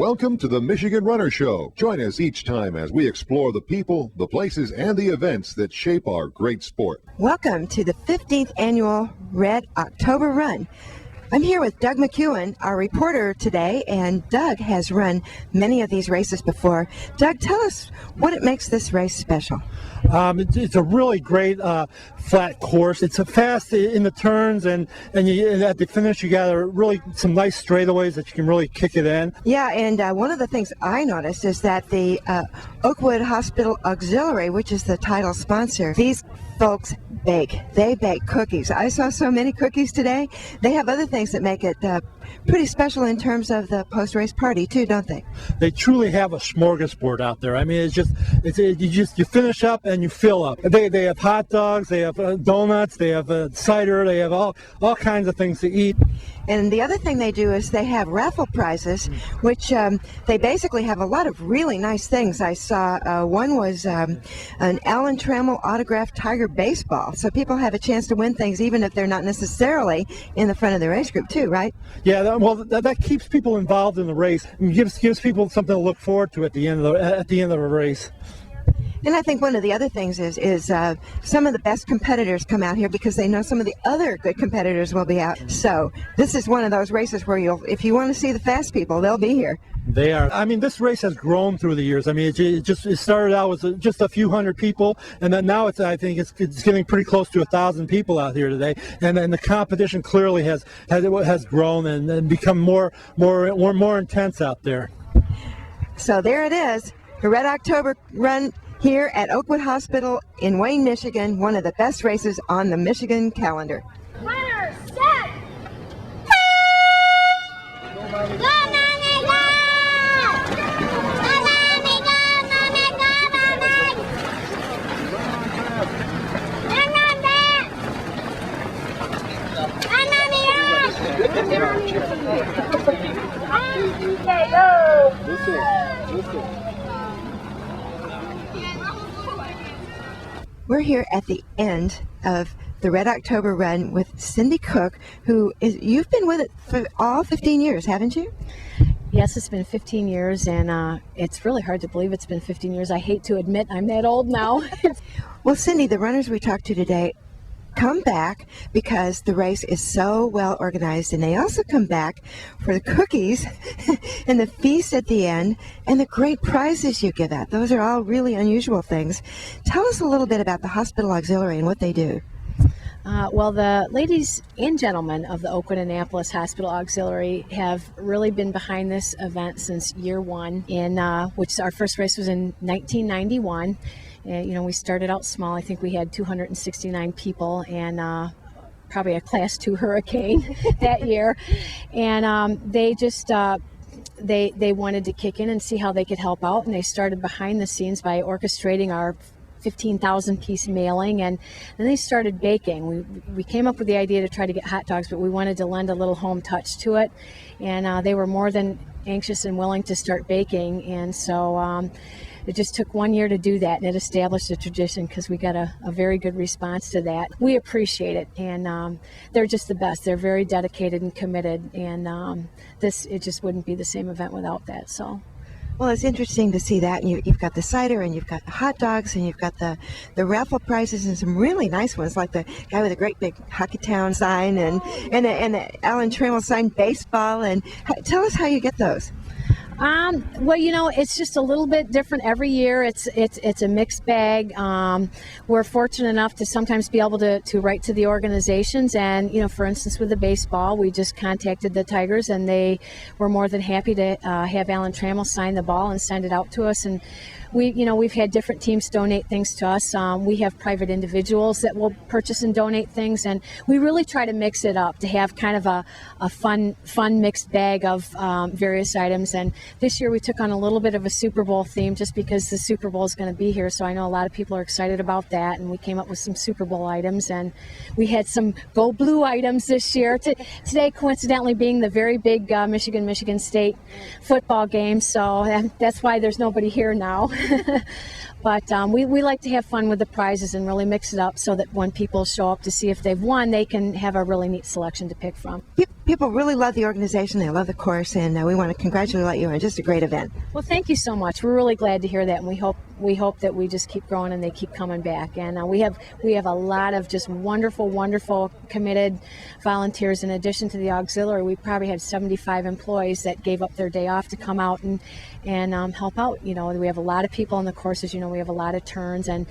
Welcome to the Michigan Runner Show. Join us each time as we explore the people, the places, and the events that shape our great sport. Welcome to the 15th Annual Red October Run. I'm here with Doug McEwen, our reporter today, and Doug has run many of these races before. Doug, tell us what it makes this race special. It's a really great flat course. It's a fast in the turns, and at the finish you got really some nice straightaways that you can really kick it in. Yeah, and one of the things I noticed is that the Oakwood Hospital Auxiliary, which is the title sponsor, these folks bake. They bake cookies. I saw so many cookies today. They have other things that make it pretty special in terms of the post-race party too, don't they? They truly have a smorgasbord out there. I mean, you finish up and you fill up. They have hot dogs, they have donuts, they have cider, they have all kinds of things to eat. And the other thing they do is they have raffle prizes, which they basically have a lot of really nice things. I saw one was an Alan Trammell autographed Tiger baseball. So people have a chance to win things even if they're not necessarily in the front of the race group too, right? Yeah, that keeps people involved in the race and gives people something to look forward to at the end of a race. And I think one of the other things is some of the best competitors come out here because they know some of the other good competitors will be out. So this is one of those races where if you want to see the fast people, they'll be here. They are. I mean, this race has grown through the years. I mean, it started out with just a few hundred people, and then now I think it's getting pretty close to 1,000 people out here today. And then the competition clearly has grown and become more intense out there. So there it is, the Red October Run here at Oakwood Hospital in Wayne, Michigan, one of the best races on the Michigan calendar. Runner, set! Go, Mommy, go! We're here at the end of the Red October Run with Cindy Cook, you've been with it for all 15 years, haven't you? Yes, it's been 15 years, and it's really hard to believe it's been 15 years. I hate to admit I'm that old now. Well, Cindy, the runners we talked to today come back because the race is so well organized, and they also come back for the cookies and the feast at the end and the great prizes you give out. Those are all really unusual things. Tell us a little bit about the Hospital Auxiliary and what they do. Well, the ladies and gentlemen of the Oakwood Annapolis Hospital Auxiliary have really been behind this event since year one, which our first race was in 1991. We started out small. I think we had 269 people and probably a Class 2 hurricane that year. And they just they wanted to kick in and see how they could help out, and they started behind the scenes by orchestrating our 15,000 piece mailing, and then they started baking. We came up with the idea to try to get hot dogs, but we wanted to lend a little home touch to it, and they were more than anxious and willing to start baking, and so it just took 1 year to do that, and it established a tradition because we got a very good response to that. We appreciate it, and they're just the best. They're very dedicated and committed, and it just wouldn't be the same event without that. So. Well, it's interesting to see that, and you've got the cider, and you've got the hot dogs, and you've got the raffle prizes, and some really nice ones, like the guy with a great big Hockeytown sign, and the Alan Trammell signed baseball. And tell us how you get those. Well, it's just a little bit different every year. It's a mixed bag. We're fortunate enough to sometimes be able to write to the organizations, and for instance, with the baseball, we just contacted the Tigers, and they were more than happy to have Alan Trammell sign the ball and send it out to us. And we've had different teams donate things to us. We have private individuals that will purchase and donate things, and we really try to mix it up to have kind of a fun mixed bag of various items. And this year we took on a little bit of a Super Bowl theme just because the Super Bowl is going to be here, so I know a lot of people are excited about that, and we came up with some Super Bowl items, and we had some Go Blue items this year. Today, coincidentally, being the very big Michigan State football game, so that's why there's nobody here now. But we like to have fun with the prizes and really mix it up so that when people show up to see if they've won, they can have a really neat selection to pick from. People really love the organization. They love the course, and we want to congratulate you on just a great event. Well, thank you so much. We're really glad to hear that, and we hope that we just keep growing and they keep coming back. And we have a lot of just wonderful, committed volunteers. In addition to the auxiliary, we probably had 75 employees that gave up their day off to come out and help out. You know, we have a lot of people in the courses. You know, we have a lot of turns and,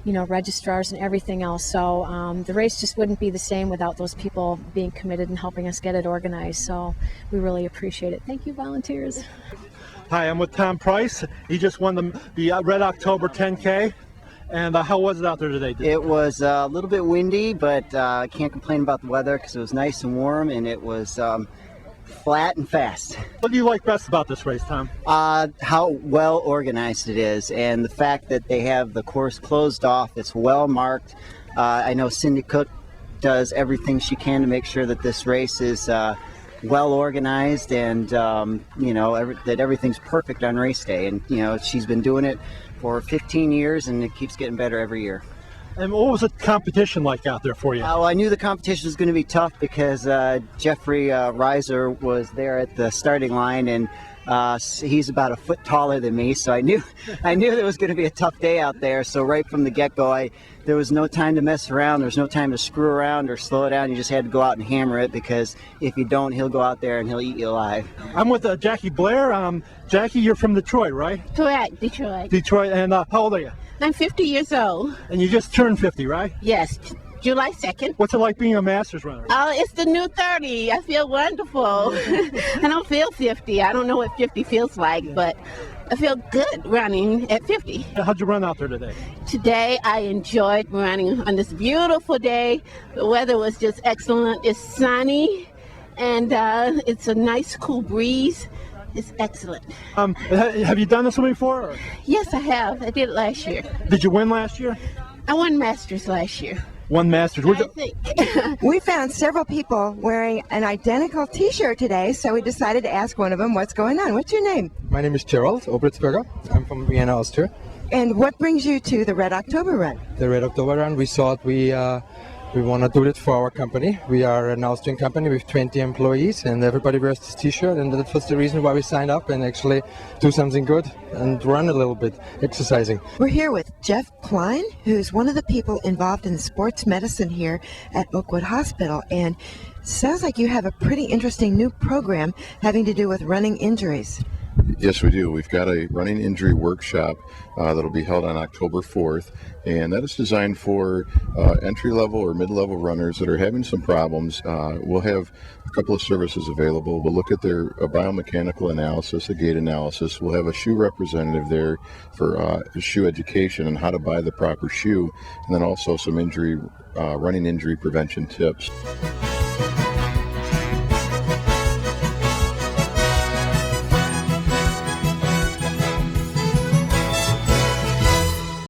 you know, registrars and everything else. So the race just wouldn't be the same without those people being committed and helping us get it organized. So we really appreciate it. Thank you, volunteers. Hi, I'm with Tom Price. He just won the Red October 10K. And how was it out there today? It was a little bit windy, but I can't complain about the weather because it was nice and warm, and it was flat and fast. What do you like best about this race, Tom? How well organized it is, and the fact that they have the course closed off. It's well marked. I know Cindy Cook does everything she can to make sure that this race is well organized and that everything's perfect on race day. And she's been doing it for 15 years, and it keeps getting better every year. And what was the competition like out there for you? Well, I knew the competition was going to be tough because Jeffrey Reiser was there at the starting line, and he's about a foot taller than me, so I knew there was going to be a tough day out there. So right from the get-go, there was no time to mess around. There was no time to screw around or slow it down. You just had to go out and hammer it, because if you don't, he'll go out there and he'll eat you alive. I'm with Jackie Blair. Jackie, you're from Detroit, right? Correct, Detroit. Detroit, and how old are you? I'm 50 years old. And you just turned 50, right? Yes, July 2nd. What's it like being a Masters runner? Oh, it's the new 30. I feel wonderful. I don't feel 50. I don't know what 50 feels like, but I feel good running at 50. How'd you run out there today? Today, I enjoyed running on this beautiful day. The weather was just excellent. It's sunny, and it's a nice, cool breeze. It's excellent. Have you done this one before? Or? Yes, I have. I did it last year. Did you win last year? I won Masters last year. Won Masters. I think. We found several people wearing an identical T-shirt today, so we decided to ask one of them what's going on. What's your name? My name is Gerald Obritzberger. I'm from Vienna, Austria. And what brings you to the Red October Run? The Red October Run, we thought we want to do it for our company. We are an Austrian company with 20 employees, and everybody wears this T-shirt, and that was the reason why we signed up and actually do something good and run a little bit, exercising. We're here with Jeff Klein, who's one of the people involved in sports medicine here at Oakwood Hospital, and sounds like you have a pretty interesting new program having to do with running injuries. Yes, we do. We've got a running injury workshop that'll be held on October 4th, and that is designed for entry-level or mid-level runners that are having some problems. We'll have a couple of services available. We'll look at their biomechanical analysis, a gait analysis. We'll have a shoe representative there for shoe education and how to buy the proper shoe, and then also some running injury prevention tips.